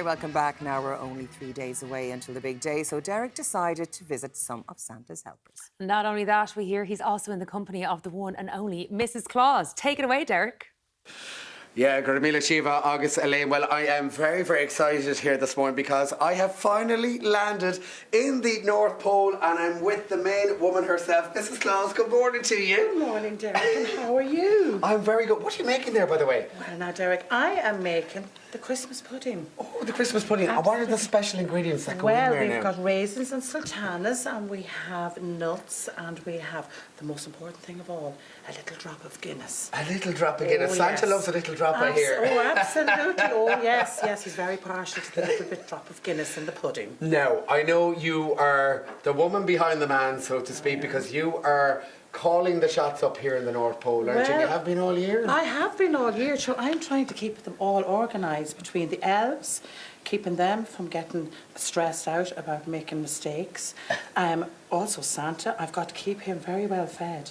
very welcome back. Now we're only 3 days away until the big day, so Derek decided to visit some of Santa's helpers. Not only that, we hear he's also in the company of the one and only Mrs Claus. Take it away, Derek. Yeah, Gurmila Shiva, August Elaine. Well, I am very, very excited here this morning because I have finally landed in the North Pole and I'm with the main woman herself, Mrs Claus. Good morning to you. Good morning, Derek, and how are you? I'm very good. What are you making there, by the way? Well, now, Derek, I am making the Christmas pudding. Oh, the Christmas pudding. And what are the special ingredients that go in Well, there we've now? got raisins and sultanas, and we have nuts, and we have the most important thing of all, a little drop of Guinness. A little drop of Guinness. Oh, Santa yes. loves a little drop, I hear. Oh, absolutely. Oh, yes, yes. He's very partial to the little bit drop of Guinness in the pudding. Now, I know you are the woman behind the man, so to speak, because you are calling the shots up here in the North Pole, aren't you? You have been all year. I have been all year, so I'm trying to keep them all organised between the elves, keeping them from getting stressed out about making mistakes. Also Santa, I've got to keep him very well fed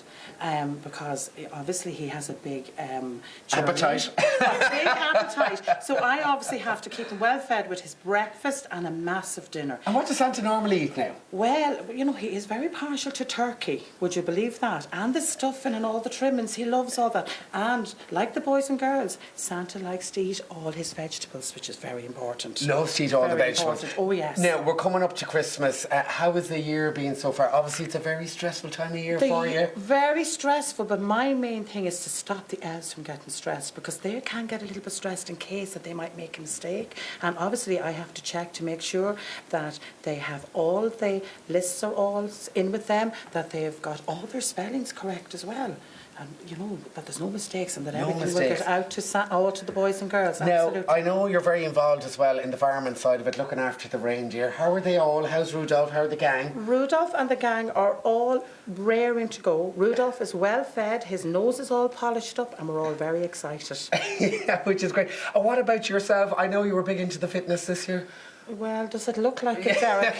because obviously he has a big appetite. A big appetite. So I obviously have to keep him well fed with his breakfast and a massive dinner. And what does Santa normally eat now? Well, you know, he is very partial to turkey, would you believe that? And the stuffing and all the trimmings, he loves all that. And like the boys and girls, Santa likes to eat all his vegetables, which is very important. Loves to eat all the Very vegetables. important. Oh, yes. Now, we're coming up to Christmas. How has the year been so far? Obviously, it's a very stressful time of year for you. Very stressful, but my main thing is to stop the elves from getting stressed because they can get a little bit stressed in case that they might make a mistake. And obviously, I have to check to make sure that they have all the lists are all in with them, that they've got all their spellings correct as well. And you know that there's no mistakes and that everything will get out to the boys and girls. Absolutely. Now, I know you're very involved as well in the farming side of it, looking after the reindeer. How are they all? How's Rudolph? How are the gang? Rudolph and the gang are all raring to go. Rudolph is well fed, his nose is all polished up, and we're all very excited. Yeah, which is great. And what about yourself? I know you were big into the fitness this year. Well, does it look like it, Derek?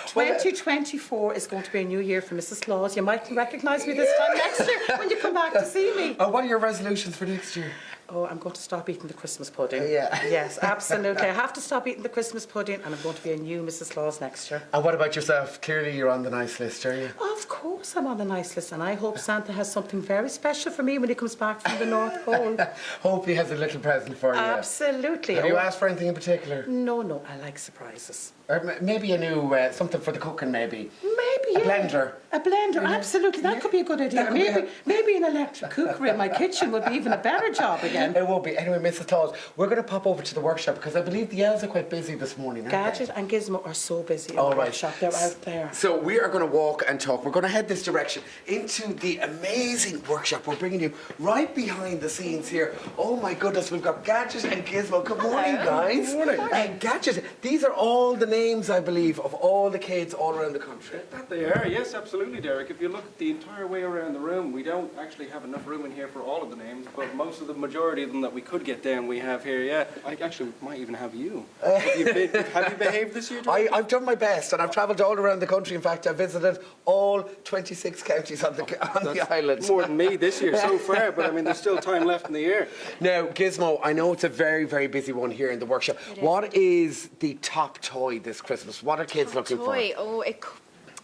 2024 is going to be a new year for Mrs Claus. You might recognise me this time next year when you come back to see me. What are your resolutions for next year? Oh, I'm going to stop eating the Christmas pudding. Yeah. Yes, absolutely. I have to stop eating the Christmas pudding and I'm going to be a new Mrs Claus next year. And what about yourself? Clearly you're on the nice list, are you? Of course I'm on the nice list and I hope Santa has something very special for me when he comes back from the North Pole. Hope he has a little present for you. Absolutely. Have you asked for anything in particular? No, I like surprises. Or maybe a new, something for the cooking maybe? Maybe, A blender? A blender, absolutely. That could be a good idea. Maybe an electric cooker in my kitchen would be even a better job again. It will be. Anyway, Mrs Claus, we're going to pop over to the workshop because I believe the elves are quite busy this morning, aren't Gadget they? and Gizmo are so busy in the workshop. They're out there. So we are going to walk and talk. We're going to head this direction into the amazing workshop. We're bringing you right behind the scenes here. Oh my goodness, we've got Gadget and Gizmo. Good morning, guys. Good morning. Gadget, these are all the names, I believe, of all the kids all around the country. That they are, yes, absolutely, Derek. If you look the entire way around the room, we don't actually have enough room in here for all of the names, but most of the majority of them that we could get down, we have here, yeah. I actually might even have you. Have you behaved this year, Derek? I've done my best, and I've travelled all around the country. In fact, I've visited all 26 counties on the island. More than me this year so far, but I mean, there's still time left in the year. Now, Gizmo, I know it's a very, very busy one here in the workshop. What is the top toy this Christmas? What are kids looking for? Oh,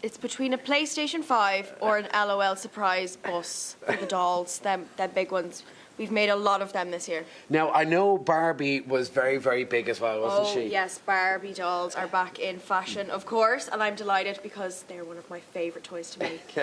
it's between a PlayStation 5 or an LOL surprise bus for the dolls, them big ones. We've made a lot of them this year. Now, I know Barbie was very, very big as well, wasn't she? Oh, yes, Barbie dolls are back in fashion, of course, and I'm delighted because they're one of my favourite toys to make.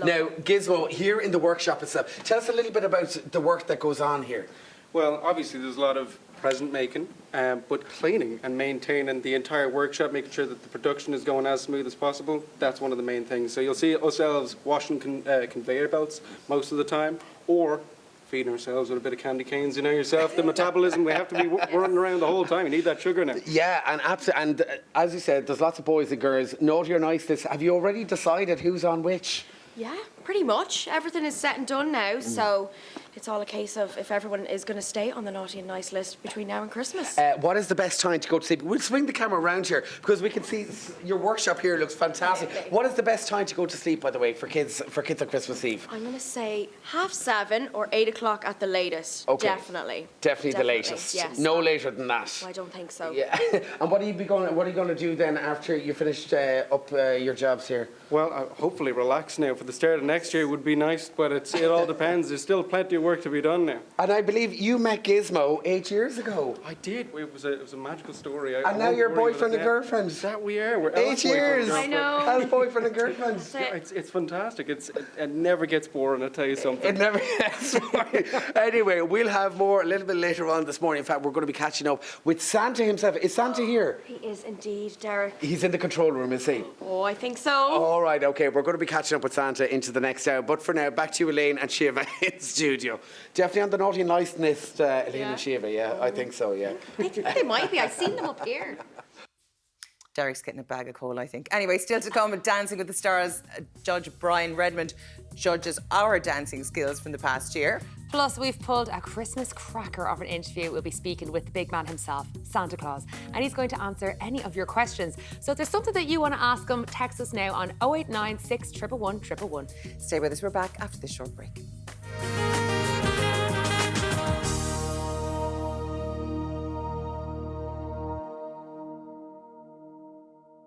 Now, Gizmo, here in the workshop itself, tell us a little bit about the work that goes on here. Well, obviously there's a lot of present making, but cleaning and maintaining the entire workshop, making sure that the production is going as smooth as possible, that's one of the main things. So you'll see ourselves washing conveyor belts most of the time, or feeding ourselves with a bit of candy canes, you know yourself, the metabolism, we have to be running around the whole time. You need that sugar now. Yeah, and as you said, there's lots of boys and girls. Naughty or nice this, have you already decided who's on which? Yeah, pretty much. Everything is set and done now, so It's all a case of if everyone is going to stay on the naughty and nice list between now and Christmas. What is the best time to go to sleep? We'll swing the camera around here because we can see your workshop here looks fantastic. What is the best time to go to sleep, by the way, for kids on Christmas Eve? I'm going to say 7:30 or 8 o'clock at the latest. Okay. Definitely the latest. Yes. No later than that. I don't think so. Yeah. And what are you going to do then after you finished up your jobs here? Well, hopefully relax now. For the start of next year would be nice, but it all depends. There's still plenty of work to be done now. And I believe you met Gizmo 8 years ago. I did. It was a magical story. And now you're boyfriend and girlfriend. That we are. We're 8 years. I know. As boyfriend and girlfriend. It's fantastic. It never gets boring, I'll tell you something. It never gets boring. Anyway, we'll have more a little bit later on this morning. In fact, we're going to be catching up with Santa himself. Is Santa here? He is indeed, Derek. He's in the control room, is he? Oh, I think so. All right, okay. We're going to be catching up with Santa into the next hour. But for now, back to you, Elaine and Shiva in studio. Definitely on the naughty and nice list, Elaine and Shiva. Yeah, I think so, yeah. I think they might be. I've seen them up here. Derek's getting a bag of coal, I think. Anyway, still to come with Dancing with the Stars, Judge Brian Redmond judges our dancing skills from the past year. Plus, we've pulled a Christmas cracker of an interview. We'll be speaking with the big man himself, Santa Claus, and he's going to answer any of your questions. So if there's something that you want to ask him, text us now on 089 611 111. Stay with us. We're back after this short break.